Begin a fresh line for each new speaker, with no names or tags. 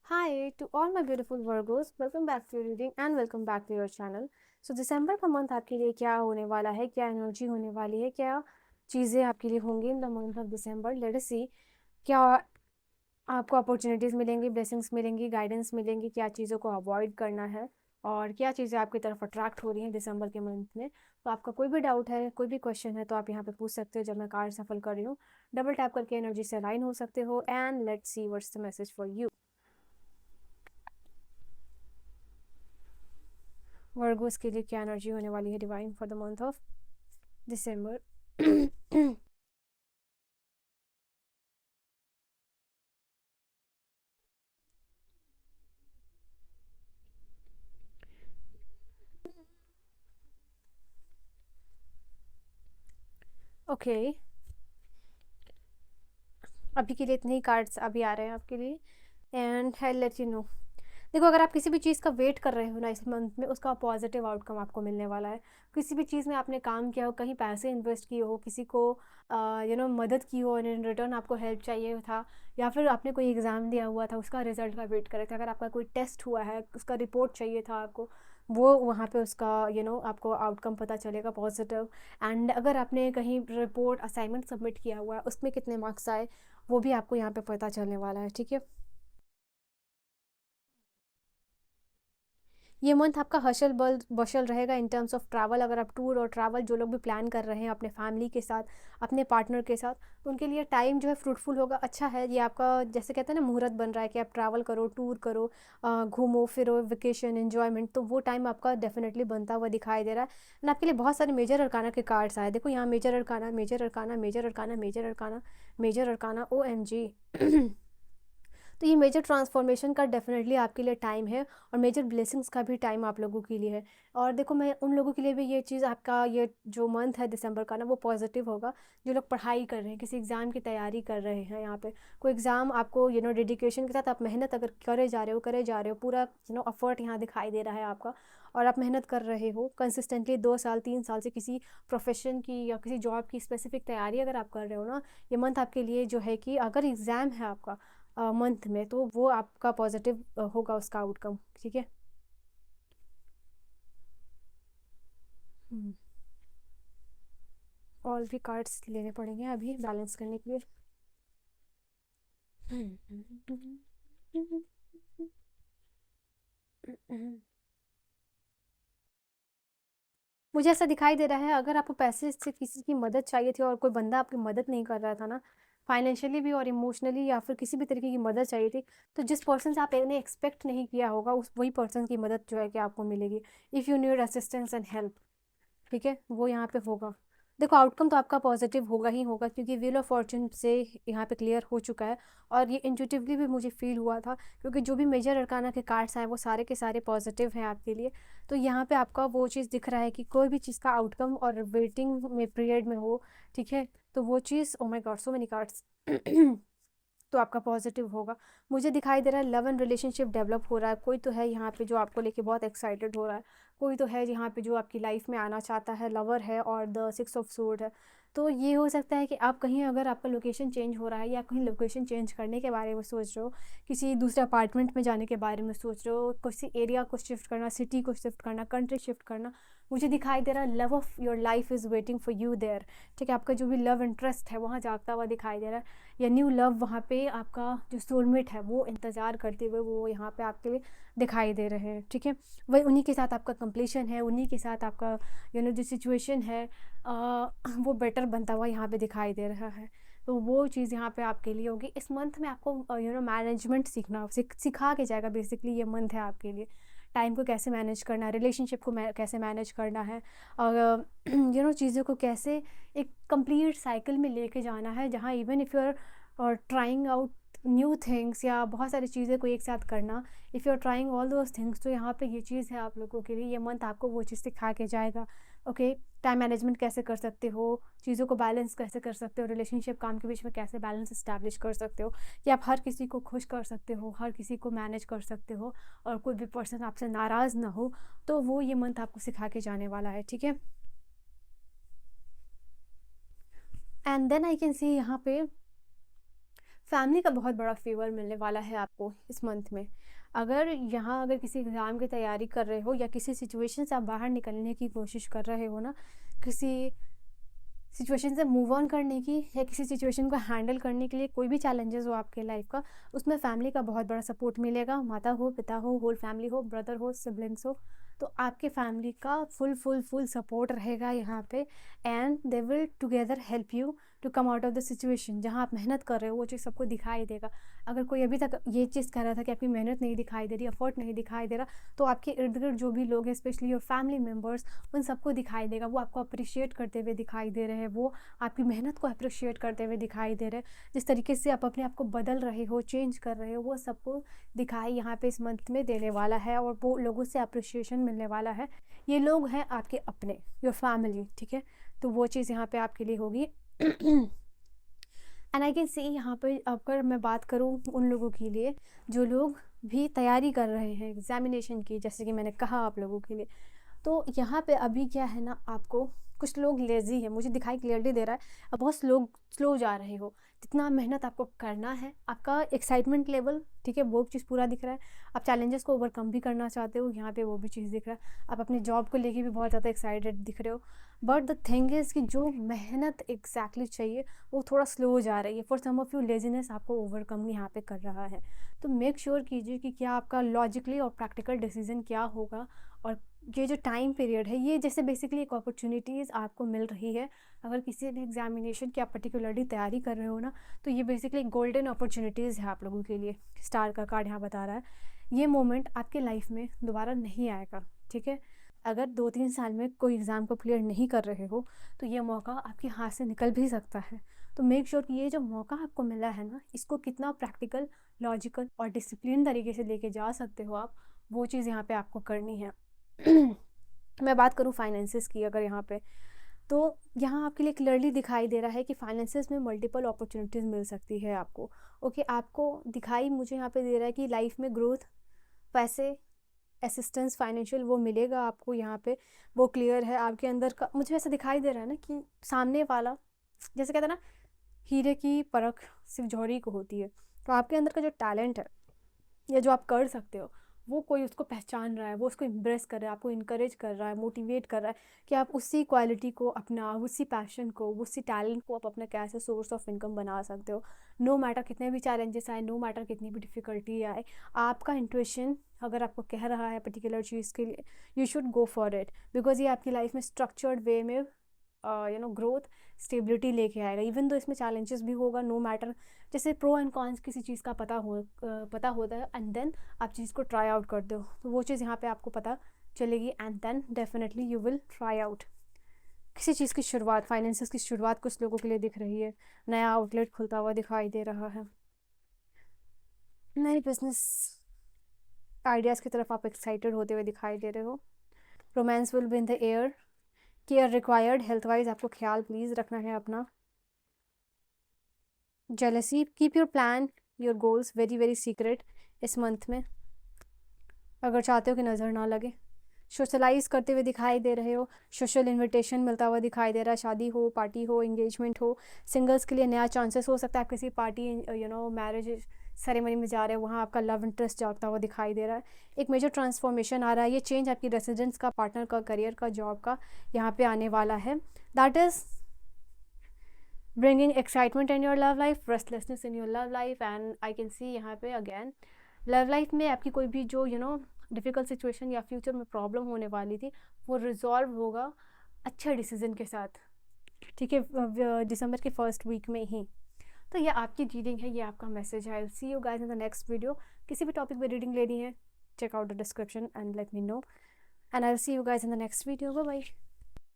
Hi to all my beautiful Virgos, welcome back to your reading and welcome back to your channel. So दिसंबर का month आपके लिए क्या होने वाला है, क्या एनर्जी होने वाली है, क्या चीज़ें आपके लिए होंगी in the month of December. Let us see क्या आपको अपॉर्चुनिटीज़ मिलेंगी, ब्लेसिंग्स मिलेंगी, गाइडेंस मिलेंगी, क्या चीज़ों को अवॉइड करना है और क्या चीज़ें आपकी तरफ अट्रैक्ट हो रही हैं दिसंबर के मंथ में। तो आपका कोई भी डाउट है, कोई भी क्वेश्चन है तो आप यहाँ पे पूछ सकते हो जब मैं कार्ड सफल कर रही हूँ। डबल टैप करके एनर्जी से अलाइन हो सकते हो and let's see what's the message for you. Virgo's के लिए क्या एनर्जी होने वाली है divine for the month of December. Okay, अभी के लिए इतने ही कार्ड्स अभी आ रहे हैं आपके लिए and I let you know. देखो, अगर आप किसी भी चीज़ का वेट कर रहे हो ना इस मंथ में, उसका पॉजिटिव आउटकम आपको मिलने वाला है। किसी भी चीज़ में आपने काम किया हो, कहीं पैसे इन्वेस्ट किए हो, किसी को मदद की हो और इन रिटर्न आपको हेल्प चाहिए था, या फिर आपने कोई एग्ज़ाम दिया हुआ था उसका रिजल्ट का वेट कर रहे थे, अगर आपका कोई टेस्ट हुआ है उसका रिपोर्ट चाहिए था आपको, वो वहाँ पे उसका आपको आउटकम पता चलेगा पॉजिटिव। एंड अगर आपने कहीं रिपोर्ट असाइनमेंट सबमिट किया हुआ है उसमें कितने मार्क्स आए वो भी आपको यहाँ पे पता चलने वाला है। ठीक है, ये मंथ आपका हशल बल बशल रहेगा इन टर्म्स ऑफ ट्रैवल। अगर आप टूर और ट्रैवल जो लोग भी प्लान कर रहे हैं अपने फैमिली के साथ, अपने पार्टनर के साथ, तो उनके लिए टाइम जो है फ्रूटफुल होगा, अच्छा है। ये आपका जैसे कहते हैं ना मुहूर्त बन रहा है कि आप ट्रैवल करो, टूर करो, घूमो फिरो, वेकेशन एन्जॉयमेंट, तो वो टाइम आपका डेफिनेटली बनता हुआ दिखाई दे रहा है। एंड आपके लिए बहुत सारे मेजर अरकाना के कार्ड्स आए। देखो यहाँ major arcana, major arcana, major arcana, major arcana, major arcana, O M G. तो ये मेजर ट्रांसफॉर्मेशन का डेफिनेटली आपके लिए टाइम है और मेजर ब्लेसिंग्स का भी टाइम आप लोगों के लिए है। और देखो, मैं उन लोगों के लिए भी ये चीज़, आपका ये जो मंथ है दिसंबर का ना, वो पॉजिटिव होगा जो लोग पढ़ाई कर रहे हैं, किसी एग्ज़ाम की तैयारी कर रहे हैं। यहाँ पे कोई एग्ज़ाम आपको डेडिकेशन के साथ आप मेहनत अगर करे जा रहे हो, पूरा एफर्ट यहाँ दिखाई दे रहा है आपका, और आप मेहनत कर रहे हो कंसिस्टेंटली 2 साल 3 साल से किसी प्रोफेशन की या किसी जॉब की स्पेसिफिक तैयारी अगर आप कर रहे हो ना, ये मंथ आपके लिए जो है कि अगर एग्ज़ाम है आपका मंथ में, तो वो आपका पॉजिटिव होगा उसका आउटकम। ठीक है। और भी कार्ड्स लेने पड़ेंगे अभी बैलेंस करने के लिए। मुझे ऐसा दिखाई दे रहा है, अगर आपको पैसे से किसी की मदद चाहिए थी और कोई बंदा आपकी मदद नहीं कर रहा था ना, फाइनेंशियली भी और इमोशनली या फिर किसी भी तरीके की मदद चाहिए थी, तो जिस पर्सन से आपने एक्सपेक्ट नहीं किया होगा उस वही पर्सन की मदद जो है कि आपको मिलेगी। If you need assistance and help, ठीक है, वो यहाँ पे होगा। देखो, आउटकम तो आपका पॉजिटिव होगा ही होगा क्योंकि व्हील ऑफ फॉर्च्यून से यहाँ पे क्लियर हो चुका है। और ये इंट्यूटिवली भी मुझे फील हुआ था क्योंकि जो भी मेजर अरकाना के कार्ड्स आए वो सारे के सारे पॉजिटिव हैं आपके लिए। तो यहाँ पे आपका वो चीज़ दिख रहा है कि कोई भी चीज़ का आउटकम और वेटिंग में पीरियड में हो, ठीक है, तो वो चीज़, oh my god so many cards, तो आपका पॉजिटिव होगा। मुझे दिखाई दे रहा है लव एंड रिलेशनशिप डेवलप हो रहा है। कोई तो है यहाँ पे जो आपको लेके बहुत एक्साइटेड हो रहा है, कोई तो है यहाँ पे जो आपकी लाइफ में आना चाहता है, लवर है और द सिक्स ऑफ सोर्ड है। तो ये हो सकता है कि आप कहीं, अगर आपका लोकेशन चेंज हो रहा है या कहीं लोकेशन चेंज करने के बारे में सोच रहे हो, किसी दूसरे अपार्टमेंट में जाने के बारे में सोच रहे हो, किसी एरिया को शिफ्ट करना, सिटी को शिफ्ट करना, कंट्री शिफ्ट करना, मुझे दिखाई दे रहा है love of your life is waiting for you there. ठीक है, आपका जो भी लव इंटरेस्ट है वहाँ जागता हुआ दिखाई दे रहा है, या न्यू लव वहाँ पे आपका जो सोलमेट है वो इंतज़ार करते हुए वो यहाँ पे आपके लिए दिखाई दे रहे हैं। ठीक है, वही उन्हीं के साथ आपका कंप्लीशन है, उन्हीं के साथ आपका जो सिचुएशन है वो बेटर बनता हुआ यहाँ पे दिखाई दे रहा है। तो वो चीज़ यहाँ पे आपके लिए होगी। इस मंथ में आपको मैनेजमेंट सीखना सिखा के जाएगा। बेसिकली ये मंथ है आपके लिए, टाइम को कैसे मैनेज करना है, रिलेशनशिप को कैसे मैनेज करना है, और चीज़ों को कैसे एक कंप्लीट साइकिल में लेके जाना है, जहाँ even if you are trying out new things या बहुत सारी चीज़ें को एक साथ करना, if you are trying all those things, तो यहाँ पे ये चीज़ है आप लोगों के लिए। ये मंथ आपको वो चीज़ सिखा के जाएगा। ओके, टाइम मैनेजमेंट कैसे कर सकते हो, चीज़ों को बैलेंस कैसे कर सकते हो, रिलेशनशिप काम के बीच में कैसे बैलेंस इस्टेब्लिश कर सकते हो, कि आप हर किसी को खुश कर सकते हो, हर किसी को मैनेज कर सकते हो, और कोई भी पर्सन आपसे नाराज़ ना हो। तो वो ये मंथ आपको सिखा के जाने वाला है। ठीक है, and then I can see यहाँ पे फैमिली का बहुत बड़ा फेवर मिलने वाला है आपको इस मंथ में। अगर किसी एग्ज़ाम की तैयारी कर रहे हो या किसी सिचुएशन से आप बाहर निकलने की कोशिश कर रहे हो ना, किसी सिचुएशन से मूव ऑन करने की या किसी सिचुएशन को हैंडल करने के लिए, कोई भी चैलेंजेस हो आपके लाइफ का, उसमें फैमिली का बहुत बड़ा सपोर्ट मिलेगा। माता हो, पिता हो, होल फैमिली हो, ब्रदर हो, सिबलिंग्स हो, तो आपके फैमिली का फुल सपोर्ट रहेगा यहाँ पे। And they will together help you to come out of the situation. जहाँ आप मेहनत कर रहे हो वो चीज़ सबको दिखाई देगा। अगर कोई अभी तक ये चीज़ कह रहा था कि आपकी मेहनत नहीं दिखाई दे रही, एफर्ट नहीं दिखाई दे रहा, तो आपके इर्द गिर्द जो भी लोग हैं, स्पेशली योर फैमिली मेम्बर्स, उन सबको दिखाई देगा। वो आपको अप्रिशिएट करते हुए दिखाई दे रहे हैं, वो आपकी मेहनत को अप्रिशिएट करते हुए दिखाई दे रहे हैं। जिस तरीके से आप अपने आप को बदल रहे हो, चेंज कर रहे हो, वो सबको दिखाई यहाँ पे इस मंथ में देने वाला है और वो लोगों से अप्रिशिएशन मिलने वाला है। ये लोग हैं आपके अपने, योर फैमिली, ठीक है। तो वो चीज़ यहाँ पे आपके लिए होगी। एंड आई कैन सी यहाँ पे, अगर मैं बात करूँ उन लोगों के लिए जो लोग भी तैयारी कर रहे हैं एग्जामिनेशन की, जैसे कि मैंने कहा आप लोगों के लिए, तो यहाँ पे अभी क्या है ना, आपको कुछ लोग लेज़ी है, मुझे दिखाई क्लियरली दे रहा है। अब बहुत स्लो जा रहे हो। जितना मेहनत आपको करना है, आपका एक्साइटमेंट लेवल, ठीक है, वो चीज़ पूरा दिख रहा है। आप चैलेंजेस को ओवरकम भी करना चाहते हो, यहाँ पे वो भी चीज़ दिख रहा है। आप अपनी जॉब को लेके भी बहुत ज़्यादा एक्साइटेड दिख रहे हो। बट द थिंग इज़ कि जो मेहनत एग्जैक्टली चाहिए वो थोड़ा स्लो जा रही है। For some of you laziness आपको ओवरकम यहाँ पे कर रहा है। तो मेक श्योर कीजिए कि क्या आपका लॉजिकली और प्रैक्टिकल डिसीजन क्या होगा। और ये जो टाइम पीरियड है, ये जैसे बेसिकली एक अपॉर्चुनिटीज़ आपको मिल रही है। अगर किसी भी एग्जामिनेशन की आप पर्टिकुलरली तैयारी कर रहे हो ना, तो ये बेसिकली गोल्डन अपॉर्चुनिटीज़ है आप लोगों के लिए। स्टार का कार्ड यहाँ बता रहा है, ये मोमेंट आपके लाइफ में दोबारा नहीं आएगा, ठीक है। अगर 2-3 साल में कोई एग्ज़ाम को क्लियर नहीं कर रहे हो, तो ये मौका आपके हाथ से निकल भी सकता है। तो मेक श्योर कि ये जो मौका आपको मिला है ना, इसको कितना प्रैक्टिकल, लॉजिकल और डिसिप्लिन तरीके से लेके जा सकते हो आप, वो चीज़ यहाँ पे आपको करनी है। मैं बात करूँ फाइनेंसेस की अगर यहाँ पे, तो यहाँ आपके लिए क्लियरली दिखाई दे रहा है कि फाइनेंसेस में मल्टीपल अपॉर्चुनिटीज़ मिल सकती है आपको। ओके, आपको दिखाई मुझे यहाँ पे दे रहा है कि लाइफ में ग्रोथ, पैसे, असिस्टेंस, फाइनेंशियल वो मिलेगा आपको यहाँ पे, वो क्लियर है आपके अंदर का। मुझे ऐसा दिखाई दे रहा है ना कि सामने वाला, जैसे कहते हैं ना, हीरे की परख सिर्फ जौहरी को होती है। तो आपके अंदर का जो टैलेंट है या जो आप कर सकते हो, वो कोई उसको पहचान रहा है, वो उसको इम्प्रेस कर रहा है, आपको इनकरेज कर रहा है, मोटिवेट कर रहा है कि आप उसी क्वालिटी को अपना, उसी पैशन को, उसी टैलेंट को आप अपना कैसे सोर्स ऑफ इनकम बना सकते हो। नो मैटर कितने भी चैलेंजेस आए, नो मैटर कितनी भी डिफ़िकल्टी आए, आपका इंट्यूशन अगर आपको कह रहा है पर्टिकुलर चीज़ के लिए, you should go for it. Because ये आपकी लाइफ में स्ट्रक्चर्ड वे में ग्रोथ, स्टेबिलिटी लेके आएगा। इवन तो इसमें चैलेंजेस भी होगा, नो मैटर। जैसे प्रो एंड कॉन्स किसी चीज़ का पता होता है, एंड देन आप चीज़ को ट्राई आउट कर दो, तो वो चीज़ यहाँ पे आपको पता चलेगी। And then definitely you will try out किसी चीज़ की शुरुआत। फाइनेंसेस की शुरुआत कुछ लोगों के लिए दिख रही है, नया आउटलेट खुलता हुआ दिखाई दे रहा है, नए बिजनेस आइडियाज़ की तरफ आप एक्साइटेड होते हुए दिखाई दे रहे हो। Romance will be in the air, care required, health wise आपको ख्याल प्लीज़ रखना है अपना। Jealousy, keep your plan, your goals very very secret इस मंथ में, अगर चाहते हो कि नज़र ना लगे। सोशलाइज करते हुए दिखाई दे रहे हो, सोशल इनविटेशन मिलता हुआ दिखाई दे रहा है, शादी हो, पार्टी हो, एंगेजमेंट हो। सिंगल्स के लिए नया चांसेस हो सकता है, आप किसी पार्टी मैरिज सेरेमनी में जा रहे हो, वहाँ आपका लव इंटरेस्ट जागता हुआ दिखाई दे रहा है। एक मेजर ट्रांसफॉर्मेशन आ रहा है, ये चेंज आपकी रेसिडेंस का, पार्टनर का, करियर का, जॉब का यहाँ पे आने वाला है। That is bringing excitement in your love life, restlessness in your love life, and I can see यहाँ पे again लव लाइफ में आपकी कोई भी जो डिफ़िकल्ट सिचुएशन या फ्यूचर में प्रॉब्लम होने वाली थी, वो रिजॉल्व होगा अच्छे डिसीजन के साथ, ठीक है, दिसंबर के फर्स्ट वीक में ही। तो ये आपकी रीडिंग है, ये आपका मैसेज है। I will see you guys in the next video. किसी भी टॉपिक पे रीडिंग लेनी है, check out the description and let me know, and I will see you guys in the next video. Bye bye.